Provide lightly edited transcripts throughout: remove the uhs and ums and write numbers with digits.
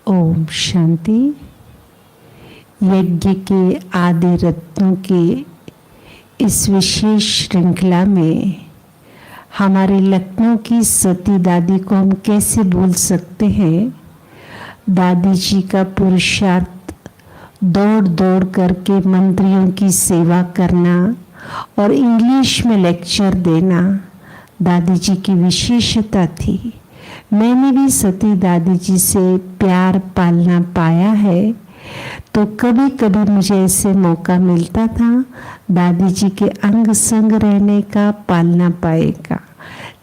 ओम शांति। यज्ञ के आदि रत्नों के इस विशेष श्रृंखला में हमारे लखनऊ की सती दादी को हम कैसे भूल सकते हैं। दादी जी का पुरुषार्थ दौड़ दौड़ करके मंत्रियों की सेवा करना और इंग्लिश में लेक्चर देना दादी जी की विशेषता थी। मैंने भी सती दादी जी से प्यार पालना पाया है, तो कभी कभी मुझे ऐसे मौका मिलता था दादी जी के अंग संग रहने का, पालना पाएगा।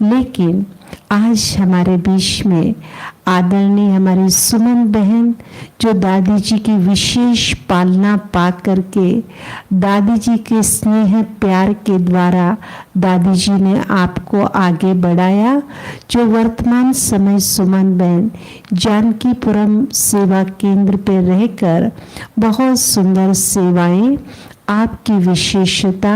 लेकिन आज हमारे बीच में आदरणीय हमारी सुमन बहन, जो दादी जी की विशेष पालना पा करके दादी जी के स्नेह प्यार के द्वारा दादी जी ने आपको आगे बढ़ाया, जो वर्तमान समय सुमन बहन जानकीपुरम सेवा केंद्र पे रहकर बहुत सुंदर सेवाएं, आपकी विशेषता,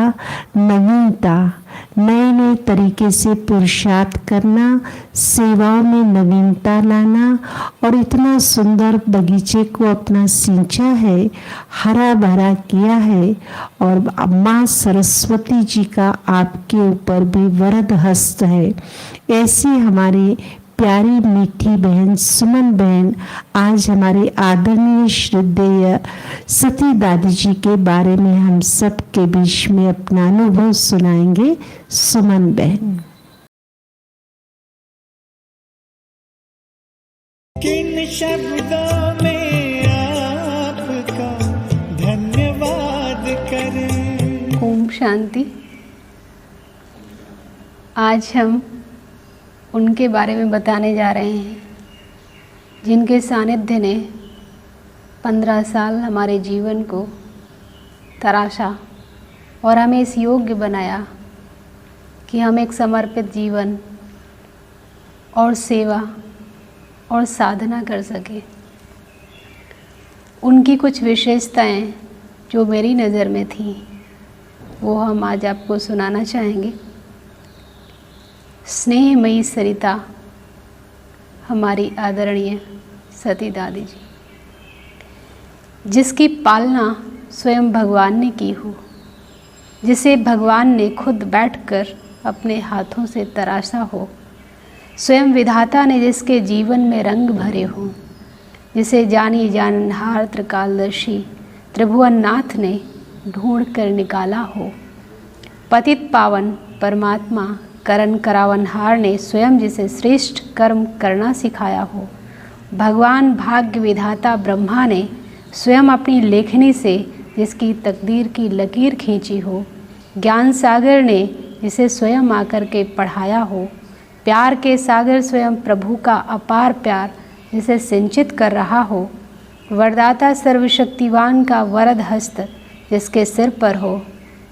नवीनता, नए नए तरीके से पुरुषार्थ करना, सेवाओं में नवीनता लाना और इतना सुंदर बगीचे को अपना सींचा है, हरा भरा किया है। और माँ सरस्वती जी का आपके ऊपर भी वरद हस्त है। ऐसी हमारी प्यारी मीठी बहन सुमन बहन आज हमारे आदरणीय श्रद्धेय सती दादी जी के बारे में हम सब के बीच में अपना अनुभव सुनाएंगे। सुमन बहन। किन शब्दों में आपका धन्यवाद करें। ओम शांति। आज हम उनके बारे में बताने जा रहे हैं जिनके सानिध्य ने 15 साल हमारे जीवन को तराशा और हमें इस योग्य बनाया कि हम एक समर्पित जीवन और सेवा और साधना कर सकें। उनकी कुछ विशेषताएं जो मेरी नज़र में थी वो हम आज आपको सुनाना चाहेंगे। स्नेहमयी सरिता हमारी आदरणीय सती दादी जी, जिसकी पालना स्वयं भगवान ने की हो, जिसे भगवान ने खुद बैठकर अपने हाथों से तराशा हो, स्वयं विधाता ने जिसके जीवन में रंग भरे हों, जिसे जानी जानहार त्रिकालदर्शी त्रिभुवननाथ ने ढूंढ कर निकाला हो, पतित पावन परमात्मा करण करावनहार ने स्वयं जिसे श्रेष्ठ कर्म करना सिखाया हो, भगवान भाग्य विधाता ब्रह्मा ने स्वयं अपनी लेखनी से जिसकी तकदीर की लकीर खींची हो, ज्ञान सागर ने जिसे स्वयं आकर के पढ़ाया हो, प्यार के सागर स्वयं प्रभु का अपार प्यार जिसे सिंचित कर रहा हो, वरदाता सर्वशक्तिवान का वरद हस्त जिसके सिर पर हो,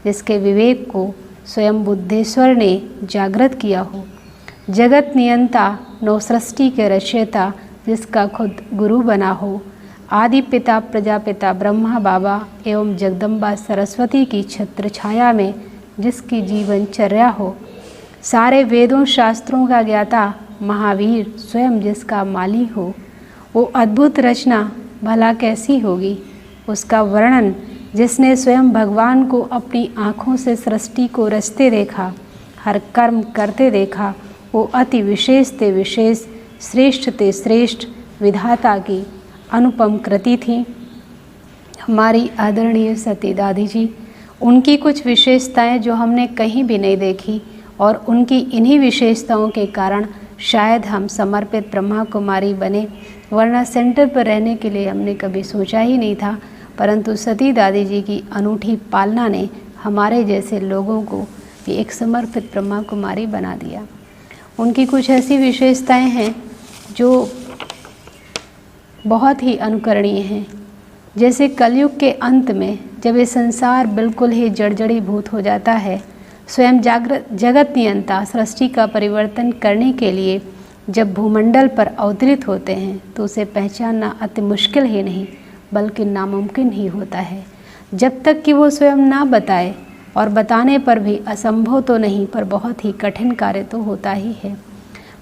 जिसके विवेक को स्वयं बुद्धेश्वर ने जागृत किया हो, जगत नियंता नौ सृष्टि के रचयिता जिसका खुद गुरु बना हो, आदि पिता प्रजापिता ब्रह्मा बाबा एवं जगदम्बा सरस्वती की छत्र छाया में जिसकी जीवनचर्या हो, सारे वेदों शास्त्रों का ज्ञाता महावीर स्वयं जिसका माली हो, वो अद्भुत रचना भला कैसी होगी, उसका वर्णन जिसने स्वयं भगवान को अपनी आँखों से सृष्टि को रचते देखा, हर कर्म करते देखा, वो अति विशेष ते विशेष, श्रेष्ठ ते श्रेष्ठ विधाता की अनुपम कृति थी। हमारी आदरणीय सती दादी जी, उनकी कुछ विशेषताएं जो हमने कहीं भी नहीं देखी, और उनकी इन्हीं विशेषताओं के कारण शायद हम समर्पित ब्रह्मा कुमारी बने, वरना सेंटर पर रहने के लिए हमने कभी सोचा ही नहीं था। परंतु सती दादी जी की अनूठी पालना ने हमारे जैसे लोगों को भी एक समर्पित ब्रह्मा कुमारी बना दिया। उनकी कुछ ऐसी विशेषताएं हैं जो बहुत ही अनुकरणीय हैं। जैसे कलयुग के अंत में जब ये संसार बिल्कुल ही जर्जरीभूत हो जाता है, स्वयं जगत नियंता सृष्टि का परिवर्तन करने के लिए जब भूमंडल पर अवतरित होते हैं, तो उसे पहचानना अति मुश्किल ही नहीं बल्कि नामुमकिन ही होता है। जब तक कि वो स्वयं ना बताए, और बताने पर भी असंभव तो नहीं पर बहुत ही कठिन कार्य तो होता ही है।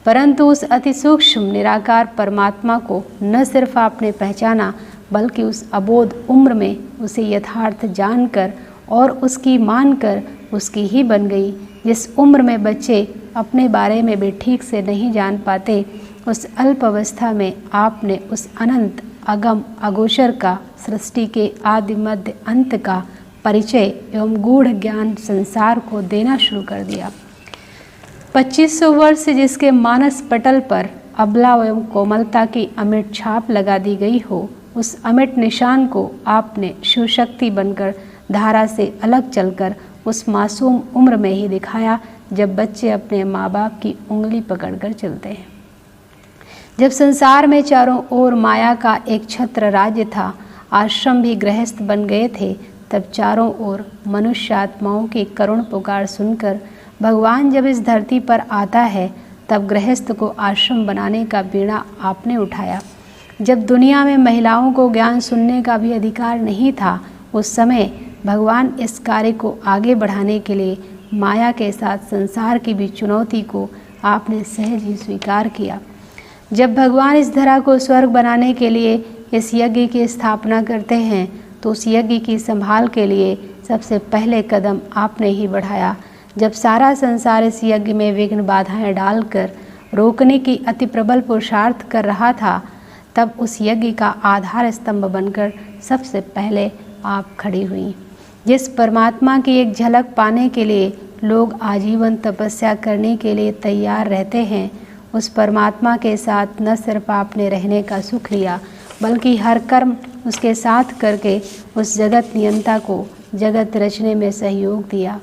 परंतु उस अति सूक्ष्म निराकार परमात्मा को न सिर्फ आपने पहचाना, बल्कि उस अबोध उम्र में उसे यथार्थ जानकर और उसकी मानकर उसकी ही बन गई। जिस उम्र में बच्चे अपने बारे में भी ठीक से नहीं जान पाते, उस अल्प अवस्था में आपने उस अनंत अगम अगोचर का, सृष्टि के आदि मध्य अंत का परिचय एवं गूढ़ ज्ञान संसार को देना शुरू कर दिया। 2500 वर्ष से जिसके मानस पटल पर अबला एवं कोमलता की अमिट छाप लगा दी गई हो, उस अमिट निशान को आपने शिवशक्ति बनकर धारा से अलग चलकर उस मासूम उम्र में ही दिखाया, जब बच्चे अपने माँ बाप की उंगली पकड़कर चलते हैं। जब संसार में चारों ओर माया का एक छत्र राज्य था, आश्रम भी गृहस्थ बन गए थे, तब चारों ओर मनुष्य आत्माओं की करुण पुकार सुनकर भगवान जब इस धरती पर आता है, तब गृहस्थ को आश्रम बनाने का बीड़ा आपने उठाया। जब दुनिया में महिलाओं को ज्ञान सुनने का भी अधिकार नहीं था, उस समय भगवान इस कार्य को आगे बढ़ाने के लिए माया के साथ संसार की भी चुनौती को आपने सहज ही स्वीकार किया। जब भगवान इस धरा को स्वर्ग बनाने के लिए इस यज्ञ की स्थापना करते हैं, तो उस यज्ञ की संभाल के लिए सबसे पहले कदम आपने ही बढ़ाया। जब सारा संसार इस यज्ञ में विघ्न बाधाएं डालकर रोकने की अति प्रबल पुरुषार्थ कर रहा था, तब उस यज्ञ का आधार स्तंभ बनकर सबसे पहले आप खड़ी हुई। जिस परमात्मा की एक झलक पाने के लिए लोग आजीवन तपस्या करने के लिए तैयार रहते हैं, उस परमात्मा के साथ न सिर्फ आपने रहने का सुख लिया, बल्कि हर कर्म उसके साथ करके उस जगत नियंता को जगत रचने में सहयोग दिया।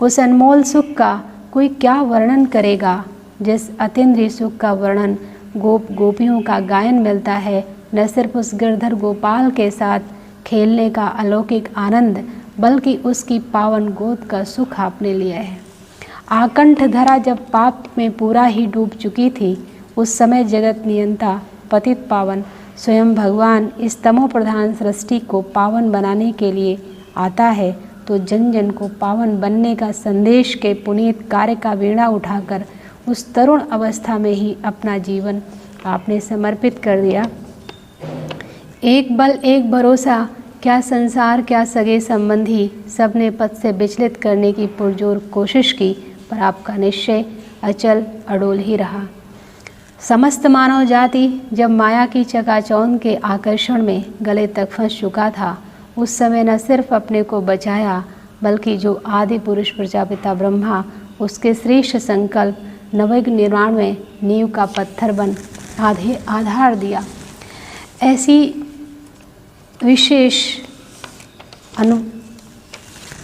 उस अनमोल सुख का कोई क्या वर्णन करेगा, जिस अतीन्द्रिय सुख का वर्णन गोप गोपियों का गायन मिलता है। न सिर्फ उस गिरधर गोपाल के साथ खेलने का अलौकिक आनंद, बल्कि उसकी पावन गोद का सुख आपने लिया है। आकंठ धरा जब पाप में पूरा ही डूब चुकी थी, उस समय जगत नियंता पतित पावन स्वयं भगवान इस तमो प्रधान सृष्टि को पावन बनाने के लिए आता है, तो जन जन को पावन बनने का संदेश के पुनीत कार्य का वीणा उठाकर उस तरुण अवस्था में ही अपना जीवन आपने समर्पित कर दिया। एक बल एक भरोसा, क्या संसार क्या सगे संबंधी, सबने पथ से विचलित करने की पुरजोर कोशिश की, पर आपका निश्चय अचल अडोल ही रहा। समस्त मानव जाति जब माया की चकाचौंध के आकर्षण में गले तक फंस चुका था, उस समय न सिर्फ अपने को बचाया, बल्कि जो आदि पुरुष प्रजापिता ब्रह्मा, उसके श्रेष्ठ संकल्प नवयुग निर्माण में नींव का पत्थर बन आधार दिया। ऐसी विशेष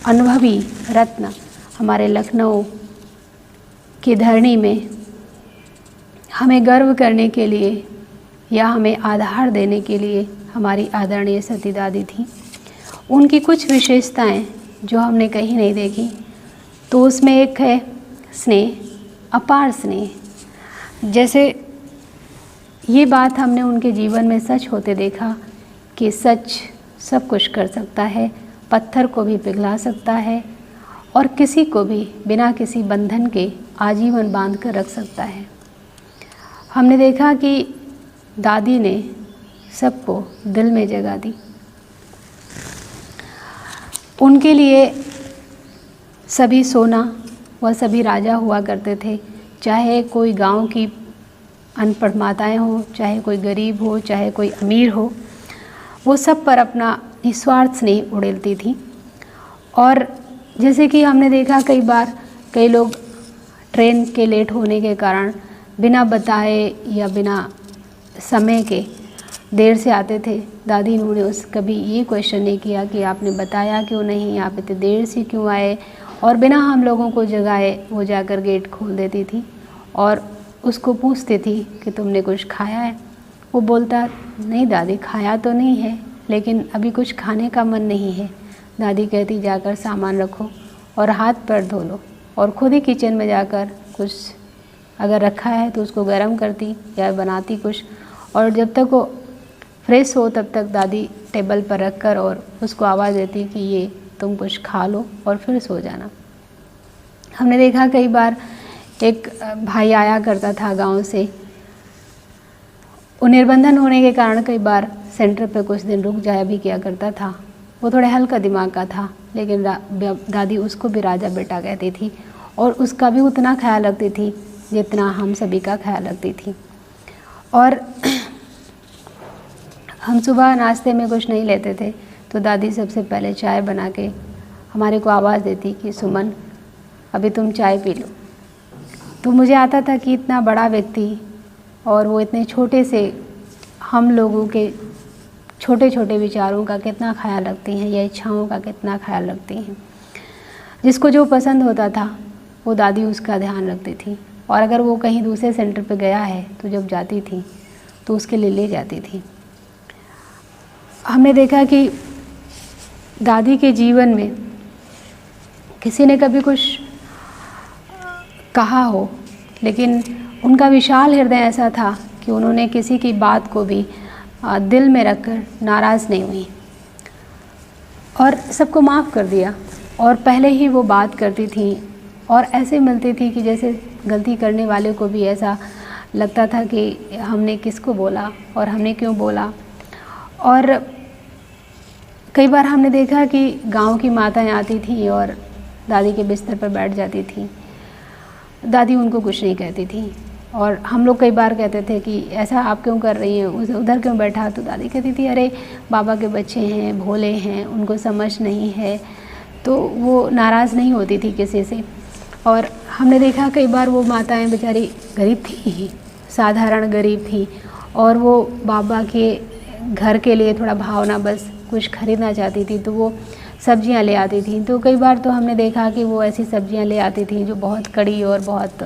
अनुभवी रत्न हमारे लखनऊ की धरणी में हमें गर्व करने के लिए या हमें आधार देने के लिए हमारी आदरणीय सती दादी थी। उनकी कुछ विशेषताएं जो हमने कहीं नहीं देखी, तो उसमें एक है स्नेह, अपार स्नेह। जैसे ये बात हमने उनके जीवन में सच होते देखा कि सच सब कुछ कर सकता है, पत्थर को भी पिघला सकता है और किसी को भी बिना किसी बंधन के आजीवन बांध कर रख सकता है। हमने देखा कि दादी ने सबको दिल में जगह दी। उनके लिए सभी सोना, वह सभी राजा हुआ करते थे, चाहे कोई गांव की अनपढ़ माताएं हो, चाहे कोई गरीब हो, चाहे कोई अमीर हो, वो सब पर अपना निस्वार्थ स्नेह उड़ेलती थी। और जैसे कि हमने देखा कई बार कई लोग ट्रेन के लेट होने के कारण बिना बताए या बिना समय के देर से आते थे। दादी ने उस कभी ये क्वेश्चन नहीं किया कि आपने बताया क्यों नहीं, आप इतने देर से क्यों आए, और बिना हम लोगों को जगाए वो जाकर गेट खोल देती थी और उसको पूछती थी कि तुमने कुछ खाया है। वो बोलता नहीं दादी, खाया तो नहीं है, लेकिन अभी कुछ खाने का मन नहीं है। दादी कहती जाकर सामान रखो और हाथ पैर धो लो, और ख़ुद ही किचन में जाकर कुछ अगर रखा है तो उसको गर्म करती या बनाती कुछ, और जब तक वो फ्रेश हो तब तक दादी टेबल पर रख कर और उसको आवाज़ देती कि ये तुम कुछ खा लो और फिर सो जाना। हमने देखा कई बार एक भाई आया करता था गांव से, वो निर्बंधन होने के कारण कई बार सेंटर पे कुछ दिन रुक जाया भी किया करता था। वो थोड़े हल्का दिमाग का था, लेकिन दादी उसको भी राजा बेटा कहती थी और उसका भी उतना ख्याल रखती थी जितना हम सभी का ख्याल रखती थी। और हम सुबह नाश्ते में कुछ नहीं लेते थे तो दादी सबसे पहले चाय बना के हमारे को आवाज़ देती कि सुमन अभी तुम चाय पी लो। तो मुझे आता था कि इतना बड़ा व्यक्ति और वो इतने छोटे से हम लोगों के छोटे छोटे विचारों का कितना ख्याल रखती हैं या इच्छाओं का कितना ख्याल रखती हैं। जिसको जो पसंद होता था वो दादी उसका ध्यान रखती थी, और अगर वो कहीं दूसरे सेंटर पे गया है तो जब जाती थी तो उसके लिए ले जाती थी। हमने देखा कि दादी के जीवन में किसी ने कभी कुछ कहा हो, लेकिन उनका विशाल हृदय ऐसा था कि उन्होंने किसी की बात को भी दिल में रखकर नाराज़ नहीं हुई और सबको माफ़ कर दिया, और पहले ही वो बात करती थी और ऐसे मिलती थी कि जैसे गलती करने वाले को भी ऐसा लगता था कि हमने किसको बोला और हमने क्यों बोला। और कई बार हमने देखा कि गांव की माताएं आती थी और दादी के बिस्तर पर बैठ जाती थी, दादी उनको कुछ नहीं कहती थी, और हम लोग कई बार कहते थे कि ऐसा आप क्यों कर रही हैं, उधर क्यों बैठा, तो दादी कहती थी अरे बाबा के बच्चे हैं, भोले हैं, उनको समझ नहीं है, तो वो नाराज़ नहीं होती थी किसी से। और हमने देखा कई बार वो माताएं बेचारी गरीब थी ही, साधारण गरीब थी, और वो बाबा के घर के लिए थोड़ा भावना बस कुछ खरीदना चाहती थी तो वो सब्जियां ले आती थी। तो कई बार तो हमने देखा कि वो ऐसी सब्जियां ले आती थी जो बहुत कड़ी और बहुत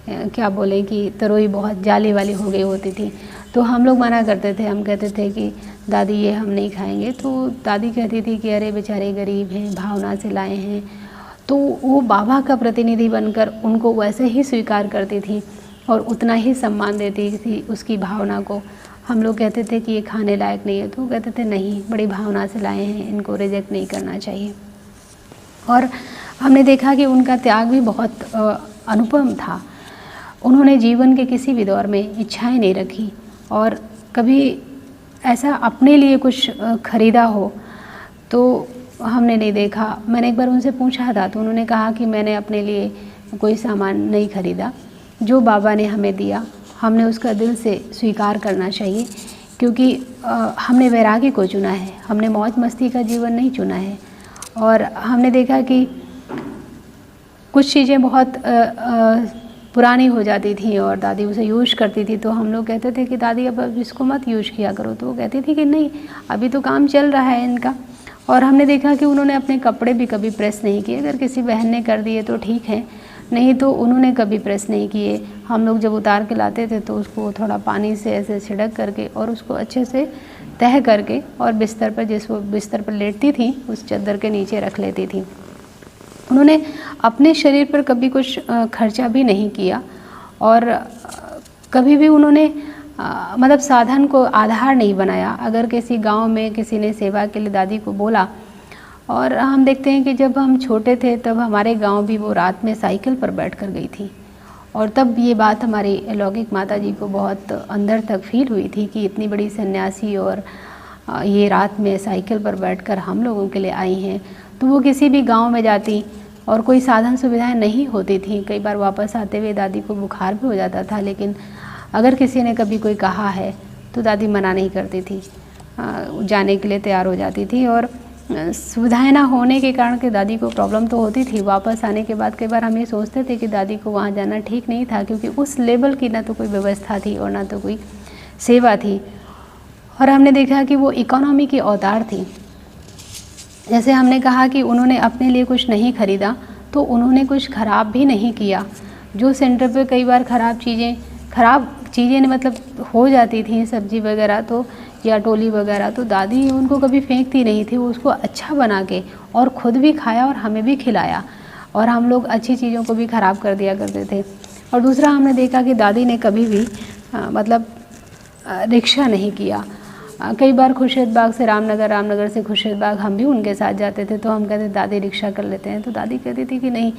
क्या बोले कि तरोई बहुत जाली वाली हो गई होती थी। तो हम लोग मना करते थे, हम कहते थे कि दादी ये हम नहीं खाएंगे। तो दादी कहती थी कि अरे बेचारे गरीब हैं, भावना से लाए हैं। तो वो बाबा का प्रतिनिधि बनकर उनको वैसे ही स्वीकार करती थी और उतना ही सम्मान देती थी उसकी भावना को। हम लोग कहते थे कि ये खाने लायक नहीं है, तो वो कहते थे नहीं, बड़ी भावना से लाए हैं, इनको रिजेक्ट नहीं करना चाहिए। और हमने देखा कि उनका त्याग भी बहुत अनुपम था। उन्होंने जीवन के किसी भी दौर में इच्छाएं नहीं रखी और कभी ऐसा अपने लिए कुछ खरीदा हो तो हमने नहीं देखा। मैंने एक बार उनसे पूछा था तो उन्होंने कहा कि मैंने अपने लिए कोई सामान नहीं खरीदा, जो बाबा ने हमें दिया हमने उसका दिल से स्वीकार करना चाहिए, क्योंकि हमने वैरागी को चुना है, हमने मौज मस्ती का जीवन नहीं चुना है। और हमने देखा कि कुछ चीज़ें बहुत पुरानी हो जाती थी और दादी उसे यूज़ करती थी, तो हम लोग कहते थे कि दादी अब इसको मत यूज़ किया करो, तो वो कहती थी कि नहीं अभी तो काम चल रहा है इनका। और हमने देखा कि उन्होंने अपने कपड़े भी कभी प्रेस नहीं किए, अगर किसी बहन ने कर दिए तो ठीक है, नहीं तो उन्होंने कभी प्रेस नहीं किए। हम लोग जब उतार के लाते थे तो उसको थोड़ा पानी से ऐसे छिड़क करके और उसको अच्छे से तह करके और बिस्तर पर, जिस वो बिस्तर पर लेटती थी उस चादर के नीचे रख लेती थी। उन्होंने अपने शरीर पर कभी कुछ खर्चा भी नहीं किया और कभी भी उन्होंने मतलब साधन को आधार नहीं बनाया। अगर किसी गांव में किसी ने सेवा के लिए दादी को बोला, और हम देखते हैं कि जब हम छोटे थे तब हमारे गांव भी वो रात में साइकिल पर बैठ कर गई थी, और तब ये बात हमारी अलौकिक माता जी को बहुत अंदर तक फील हुई थी कि इतनी बड़ी सन्यासी और ये रात में साइकिल पर बैठकर हम लोगों के लिए आई हैं। तो वो किसी भी गांव में जाती और कोई साधन सुविधाएं नहीं होती थी। कई बार वापस आते हुए दादी को बुखार भी हो जाता था, लेकिन अगर किसी ने कभी कोई कहा है तो दादी मना नहीं करती थी, जाने के लिए तैयार हो जाती थी। और सुविधाएं ना होने के कारण कि दादी को प्रॉब्लम तो होती थी। वापस आने के बाद कई बार हम ये सोचते थे कि दादी को वहाँ जाना ठीक नहीं था, क्योंकि उस लेवल की ना तो कोई व्यवस्था थी और ना तो कोई सेवा थी। और हमने देखा कि वो इकोनॉमी की अवतार थी। जैसे हमने कहा कि उन्होंने अपने लिए कुछ नहीं खरीदा तो उन्होंने कुछ ख़राब भी नहीं किया। जो सेंटर पे कई बार ख़राब चीज़ें मतलब हो जाती थी, सब्जी वगैरह तो या टोली वगैरह, तो दादी उनको कभी फेंकती नहीं थी। वो उसको अच्छा बना के और ख़ुद भी खाया और हमें भी खिलाया, और हम लोग अच्छी चीज़ों को भी ख़राब कर दिया करते थे। और दूसरा हमने देखा कि दादी ने कभी भी मतलब रिक्शा नहीं किया। कई बार खुर्शीद बाग से रामनगर से खुर्शीद बाग हम भी उनके साथ जाते थे, तो हम कहते दादी रिक्शा कर लेते हैं, तो दादी कहती थी कि नहीं,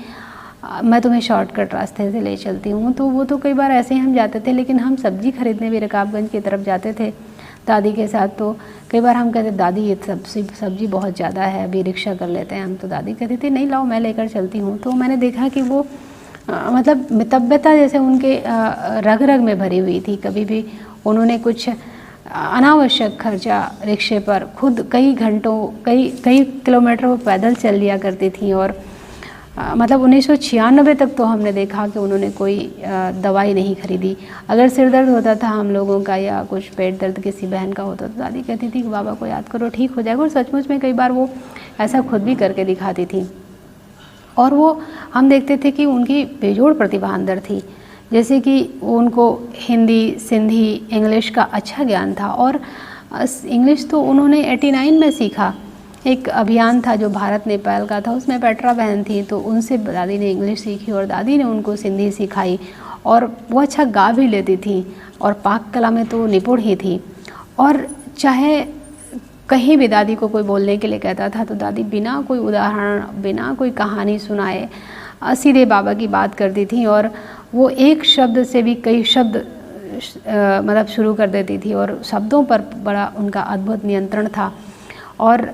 मैं तुम्हें शॉर्टकट रास्ते से ले चलती हूँ। तो वो तो कई बार ऐसे ही हम जाते थे, लेकिन हम सब्ज़ी खरीदने भी रकाबगंज की तरफ जाते थे दादी के साथ। तो कई बार हम कहते दादी ये सब्ज़ी बहुत ज़्यादा है, अभी रिक्शा कर लेते हैं हम। तो दादी कहती थी नहीं लाओ, मैं लेकर चलती हूँ। तो मैंने देखा कि वो मतलब मितव्यता जैसे उनके रग रग में भरी हुई थी। कभी भी उन्होंने कुछ अनावश्यक खर्चा रिक्शे पर खुद कई घंटों कई किलोमीटर वो पैदल चल लिया करती थी। और मतलब 1996 तक तो हमने देखा कि उन्होंने कोई दवाई नहीं खरीदी। अगर सिर दर्द होता था हम लोगों का या कुछ पेट दर्द किसी बहन का होता तो दादी कहती थी कि बाबा को याद करो ठीक हो जाएगा। और सचमुच में कई बार वो ऐसा खुद भी करके दिखाती थी। और वो हम देखते थे कि उनकी बेजोड़ प्रतिभा अंदर थी। जैसे कि उनको हिंदी, सिंधी, इंग्लिश का अच्छा ज्ञान था। और इंग्लिश तो उन्होंने 89 में सीखा। एक अभियान था जो भारत नेपाल का था, उसमें पेट्रा बहन थी, तो उनसे दादी ने इंग्लिश सीखी और दादी ने उनको सिंधी सिखाई। और वो अच्छा गा भी लेती थी और पाक कला में तो निपुण ही थी। और चाहे कहीं भी दादी को कोई बोलने के लिए कहता था तो दादी बिना कोई उदाहरण, बिना कोई कहानी सुनाए सीधे बाबा की बात करती थी। और वो एक शब्द से भी कई शब्द मतलब शुरू कर देती थी, और शब्दों पर बड़ा उनका अद्भुत नियंत्रण था। और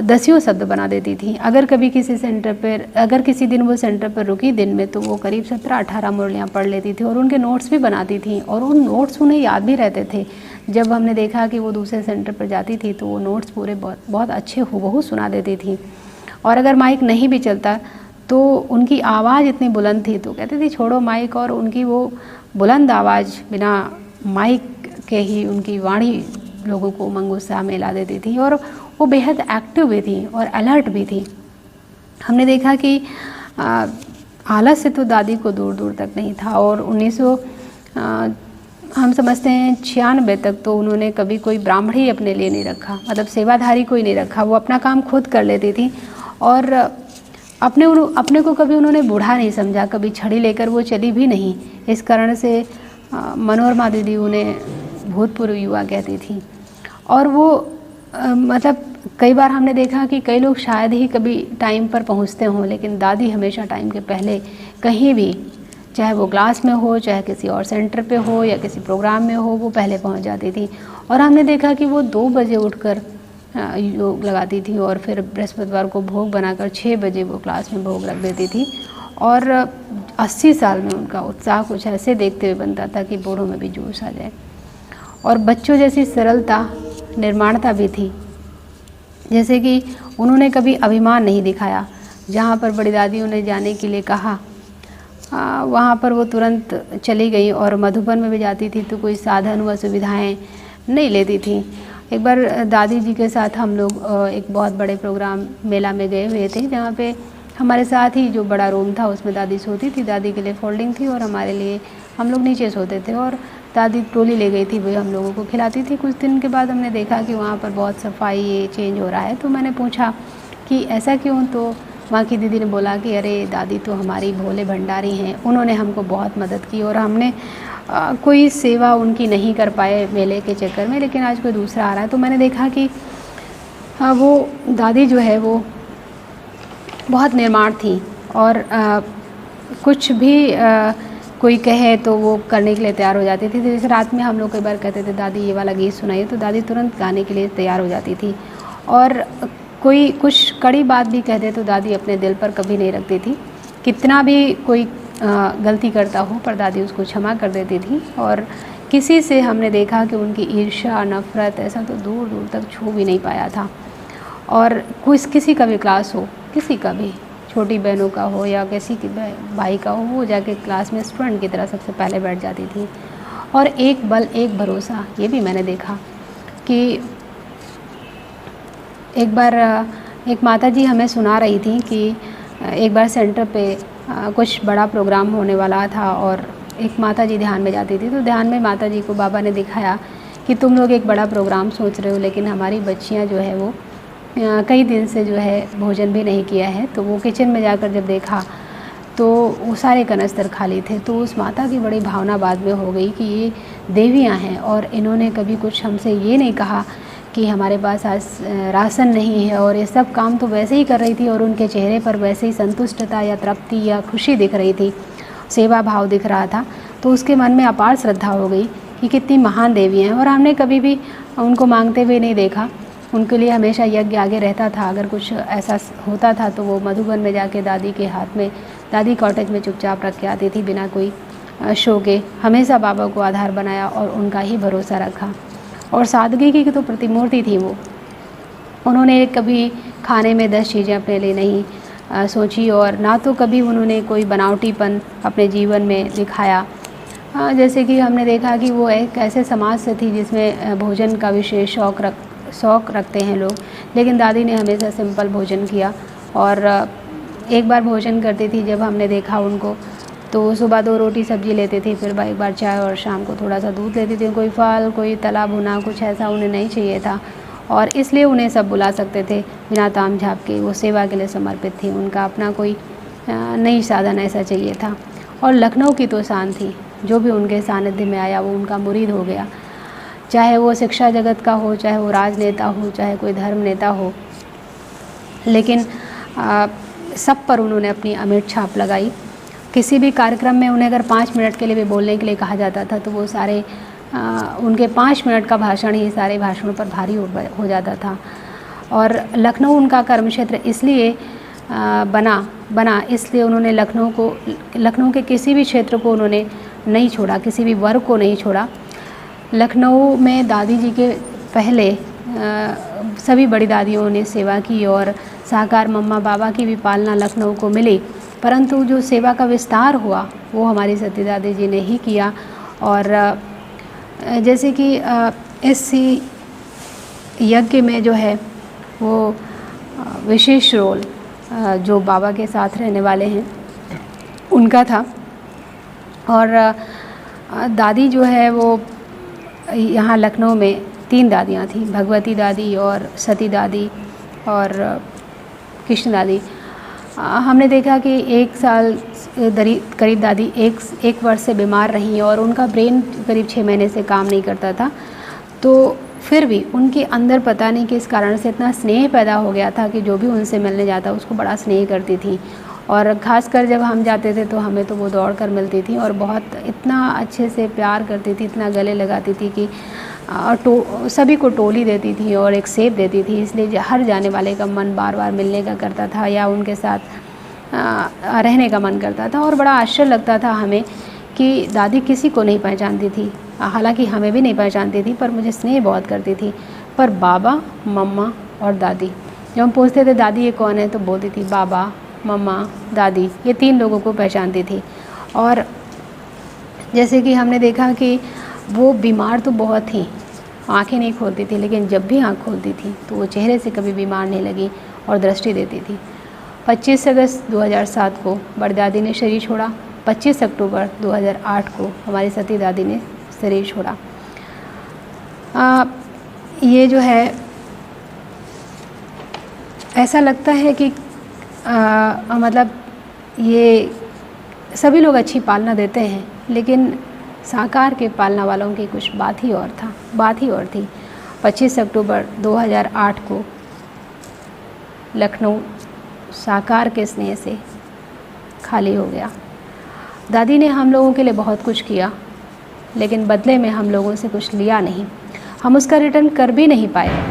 10 शब्द बना देती थी। अगर कभी किसी सेंटर पर, अगर किसी दिन वो सेंटर पर रुकी दिन में, तो वो करीब 17-18 मुरलियाँ पढ़ लेती थी और उनके नोट्स भी बनाती थी। और उन नोट्स उन्हें याद भी रहते थे। जब हमने देखा कि वो दूसरे सेंटर पर जाती थी तो वो नोट्स पूरे बहुत अच्छे हूबहू सुना देती थी। और अगर माइक नहीं भी चलता तो उनकी आवाज़ इतनी बुलंद थी तो कहती थी छोड़ो माइक, और उनकी वो बुलंद आवाज़ बिना माइक के ही उनकी वाणी लोगों को उमंग उत्साह में ला देती थी। और वो बेहद एक्टिव भी थी और अलर्ट भी थी। हमने देखा कि आलस से तो दादी को दूर दूर तक नहीं था। और हम समझते हैं 96 तक तो उन्होंने कभी कोई ब्राह्मणी अपने लिए नहीं रखा, मतलब सेवाधारी कोई नहीं रखा। वो अपना काम खुद कर लेती थी। और अपने को कभी उन्होंने बूढ़ा नहीं समझा, कभी छड़ी लेकर वो चली भी नहीं। इस कारण से मनोरमा दीदी उन्हें भूतपूर्व युवा कहती थी। और वो मतलब कई बार हमने देखा कि कई लोग शायद ही कभी टाइम पर पहुंचते हों, लेकिन दादी हमेशा टाइम के पहले कहीं भी, चाहे वो क्लास में हो, चाहे किसी और सेंटर पे हो या किसी प्रोग्राम में हो, वो पहले पहुंच जाती थी। और हमने देखा कि वो 2 बजे उठकर योग लगाती थी और फिर बृहस्पतिवार को भोग बनाकर 6 बजे वो क्लास में भोग रख देती थी। और 80 साल में उनका उत्साह कुछ ऐसे देखते हुए बनता था कि बूढ़ों में भी जोश आ जाए। और बच्चों जैसी सरलता, निर्माणता भी थी। जैसे कि उन्होंने कभी अभिमान नहीं दिखाया। जहाँ पर बड़ी दादियों ने जाने के लिए कहा वहाँ पर वो तुरंत चली गई। और मधुबन में भी जाती थी तो कोई साधन व सुविधाएं नहीं लेती थी। एक बार दादी जी के साथ हम लोग एक बहुत बड़े प्रोग्राम मेला में गए हुए थे, जहाँ पे हमारे साथ ही जो बड़ा रूम था उसमें दादी सोती थी। दादी के लिए फोल्डिंग थी और हमारे लिए, हम लोग नीचे सोते थे। और दादी ट्रोली ले गई थी, वही हम लोगों को खिलाती थी। कुछ दिन के बाद हमने देखा कि वहाँ पर बहुत सफाई ये चेंज हो रहा है। तो मैंने पूछा कि ऐसा क्यों? तो वहाँ की दीदी ने बोला कि अरे दादी तो हमारी भोले भंडारी हैं, उन्होंने हमको बहुत मदद की और हमने कोई सेवा उनकी नहीं कर पाए मेले के चक्कर में, लेकिन आज कोई दूसरा आ रहा है। तो मैंने देखा कि वो दादी जो है वो बहुत निर्माण थी। और कुछ भी कोई कहे तो वो करने के लिए तैयार हो जाती थी। जैसे रात में हम लोग कई बार कहते थे दादी ये वाला गीत सुनाइए, तो दादी तुरंत गाने के लिए तैयार हो जाती थी। और कोई कुछ कड़ी बात भी कह दे तो दादी अपने दिल पर कभी नहीं रखती थी। कितना भी कोई गलती करता हो पर दादी उसको क्षमा कर देती थी। और किसी से हमने देखा कि उनकी ईर्ष्या नफ़रत ऐसा तो दूर दूर तक छू भी नहीं पाया था। और किसी का भी क्लास हो, किसी का भी, छोटी बहनों का हो या किसी की भाई का हो, वो जाके क्लास में स्टूडेंट की तरह सबसे पहले बैठ जाती थी। और एक बल एक भरोसा, ये भी मैंने देखा कि एक बार एक माताजी हमें सुना रही थी कि एक बार सेंटर पे कुछ बड़ा प्रोग्राम होने वाला था और एक माताजी ध्यान में जाती थी। तो ध्यान में माताजी को बाबा ने दिखाया कि तुम लोग एक बड़ा प्रोग्राम सोच रहे हो, लेकिन हमारी बच्चियां जो है वो कई दिन से जो है भोजन भी नहीं किया है। तो वो किचन में जाकर जब देखा तो वो सारे कनस्तर खाली थे। तो उस माता की बड़ी भावना बाद में हो गई कि ये देवियाँ हैं और इन्होंने कभी कुछ हमसे ये नहीं कहा कि हमारे पास आज राशन नहीं है। और ये सब काम तो वैसे ही कर रही थी और उनके चेहरे पर वैसे ही संतुष्टता या तृप्ति या खुशी दिख रही थी, सेवा भाव दिख रहा था। तो उसके मन में अपार श्रद्धा हो गई कि कितनी महान देवी हैं। और हमने कभी भी उनको मांगते हुए नहीं देखा, उनके लिए हमेशा यज्ञ आगे रहता था। अगर कुछ ऐसा होता था तो वो मधुबन में जाके दादी के हाथ में, दादी कॉटेज में चुपचाप रख के आती थी बिना कोई शो के। हमेशा बाबा को आधार बनाया और उनका ही भरोसा रखा। और सादगी की तो प्रतिमूर्ति थी वो। उन्होंने कभी खाने में 10 चीज़ें अपने लिए नहीं सोची और ना तो कभी उन्होंने कोई बनावटीपन अपने जीवन में दिखाया। जैसे कि हमने देखा कि वो एक ऐसे समाज से थी जिसमें भोजन का विशेष शौक़ रखते हैं लोग, लेकिन दादी ने हमेशा सिंपल भोजन किया। और एक बार भोजन करती थी जब हमने देखा उनको, तो सुबह 2 रोटी सब्जी लेती थी, फिर एक बार चाय और शाम को थोड़ा सा दूध लेती थी। कोई फल, कोई तला भुना, कुछ ऐसा उन्हें नहीं चाहिए था और इसलिए उन्हें सब बुला सकते थे बिना ताम झाप के। वो सेवा के लिए समर्पित थी, उनका अपना कोई नई साधन ऐसा चाहिए था। और लखनऊ की तो शान थी, जो भी उनके सानिध्य में आया वो उनका मुरीद हो गया, चाहे वो शिक्षा जगत का हो, चाहे वो राजनेता हो, चाहे कोई धर्म नेता हो। लेकिन सब पर उन्होंने अपनी अमिट छाप लगाई। किसी भी कार्यक्रम में उन्हें अगर 5 मिनट के लिए भी बोलने के लिए कहा जाता था तो वो सारे उनके 5 मिनट का भाषण ही सारे भाषणों पर भारी हो जाता था। और लखनऊ उनका कर्म क्षेत्र इसलिए बना इसलिए उन्होंने लखनऊ के किसी भी क्षेत्र को उन्होंने नहीं छोड़ा, किसी भी वर्ग को नहीं छोड़ा। लखनऊ में दादी जी के पहले सभी बड़ी दादियों ने सेवा की और साकार मम्मा बाबा की भी पालना लखनऊ को मिली, परंतु जो सेवा का विस्तार हुआ वो हमारी सती दादी जी ने ही किया। और जैसे कि इस यज्ञ में जो है वो विशेष रोल जो बाबा के साथ रहने वाले हैं उनका था। और दादी जो है वो यहाँ लखनऊ में 3 दादियाँ थीं, भगवती दादी और सती दादी और कृष्ण दादी। हमने देखा कि 1 साल करीब दादी एक वर्ष से बीमार रहीं और उनका ब्रेन करीब 6 महीने से काम नहीं करता था। तो फिर भी उनके अंदर पता नहीं किस कारण से इतना स्नेह पैदा हो गया था कि जो भी उनसे मिलने जाता उसको बड़ा स्नेह करती थी। और ख़ासकर जब हम जाते थे तो हमें तो वो दौड़ कर मिलती थी और बहुत इतना अच्छे से प्यार करती थी, इतना गले लगाती थी कि सभी को टोली देती थी और एक सेब देती थी। इसलिए हर जाने वाले का मन बार बार मिलने का करता था या उनके साथ रहने का मन करता था। और बड़ा आश्चर्य लगता था हमें कि दादी किसी को नहीं पहचानती थी, हालांकि हमें भी नहीं पहचानती थी, पर मुझे स्नेह बहुत करती थी। पर बाबा, मम्मा और दादी, जब हम पूछते थे दादी ये कौन है तो बोलती थी बाबा, मम्मा, दादी, ये 3 लोगों को पहचानती थी। और जैसे कि हमने देखा कि वो बीमार तो बहुत थी, आंखें नहीं खोलती थी, लेकिन जब भी आंख खोलती थी तो वो चेहरे से कभी बीमार नहीं लगी और दृष्टि देती थी। 25 अगस्त 2007 को बड़ी दादी ने शरीर छोड़ा। 25 अक्टूबर 2008 को हमारी सती दादी ने शरीर छोड़ा। ये जो है ऐसा लगता है कि मतलब ये सभी लोग अच्छी पालना देते हैं, लेकिन साकार के पालना वालों की कुछ बात ही और थी। 25 अक्टूबर 2008 को लखनऊ साकार के स्नेह से खाली हो गया। दादी ने हम लोगों के लिए बहुत कुछ किया, लेकिन बदले में हम लोगों से कुछ लिया नहीं, हम उसका रिटर्न कर भी नहीं पाए।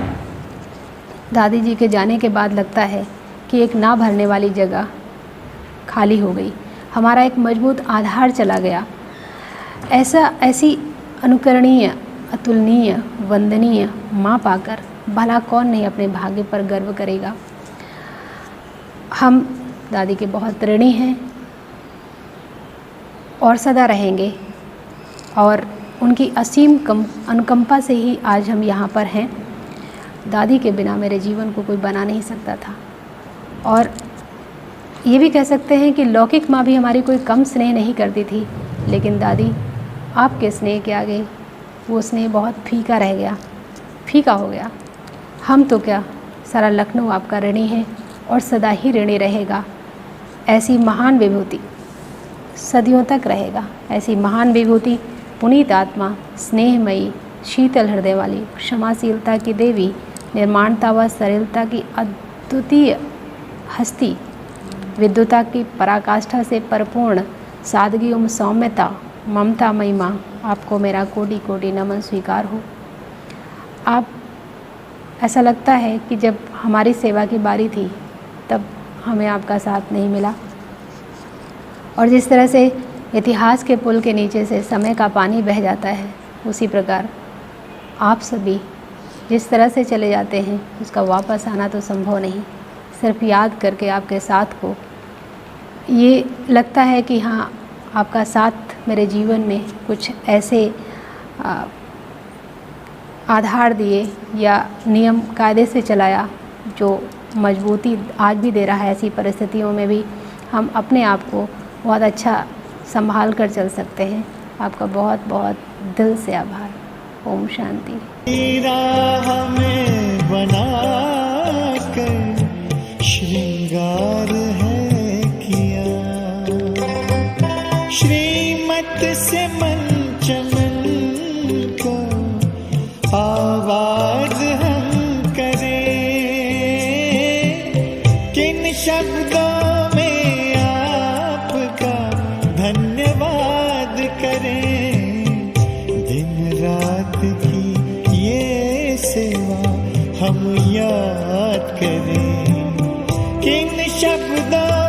दादी जी के जाने के बाद लगता है कि एक ना भरने वाली जगह खाली हो गई, हमारा एक मजबूत आधार चला गया। ऐसी अनुकरणीय, अतुलनीय, वंदनीय माँ पाकर भला कौन नहीं अपने भाग्य पर गर्व करेगा। हम दादी के बहुत ऋणी हैं और सदा रहेंगे, और उनकी असीम अनुकंपा से ही आज हम यहाँ पर हैं। दादी के बिना मेरे जीवन को कोई बना नहीं सकता था, और ये भी कह सकते हैं कि लौकिक माँ भी हमारी कोई कम स्नेह नहीं करती थी, लेकिन दादी आपके स्नेह के आगे वो स्नेह बहुत फीका रह गया, फीका हो गया। हम तो क्या, सारा लखनऊ आपका ऋणी है और सदा ही ऋणी रहेगा। ऐसी महान विभूति सदियों तक रहेगा, ऐसी महान विभूति, पुनीत आत्मा, स्नेहमयी, शीतल हृदय वाली, क्षमाशीलता की देवी, निर्माणता व सरलता की अद्वितीय हस्ती, विद्युता की पराकाष्ठा से परिपूर्ण, सादगी एवं सौम्यता, ममता मई माँ, आपको मेरा कोटि कोटि नमन स्वीकार हो। आप, ऐसा लगता है कि जब हमारी सेवा की बारी थी तब हमें आपका साथ नहीं मिला, और जिस तरह से इतिहास के पुल के नीचे से समय का पानी बह जाता है, उसी प्रकार आप सभी जिस तरह से चले जाते हैं उसका वापस आना तो संभव नहीं। सिर्फ याद करके आपके साथ को ये लगता है कि हाँ, आपका साथ मेरे जीवन में कुछ ऐसे आधार दिए या नियम कायदे से चलाया जो मजबूती आज भी दे रहा है। ऐसी परिस्थितियों में भी हम अपने आप को बहुत अच्छा संभाल कर चल सकते हैं। आपका बहुत बहुत दिल से आभार। ओम शांति। राह में बना कर श्रृंगार है किया, श्रीमत से मन चमन को आवाज हम करें, किन शब्दों में आपका धन्यवाद करें। दिन रात की ये सेवा हम याद करें, किन शब्दों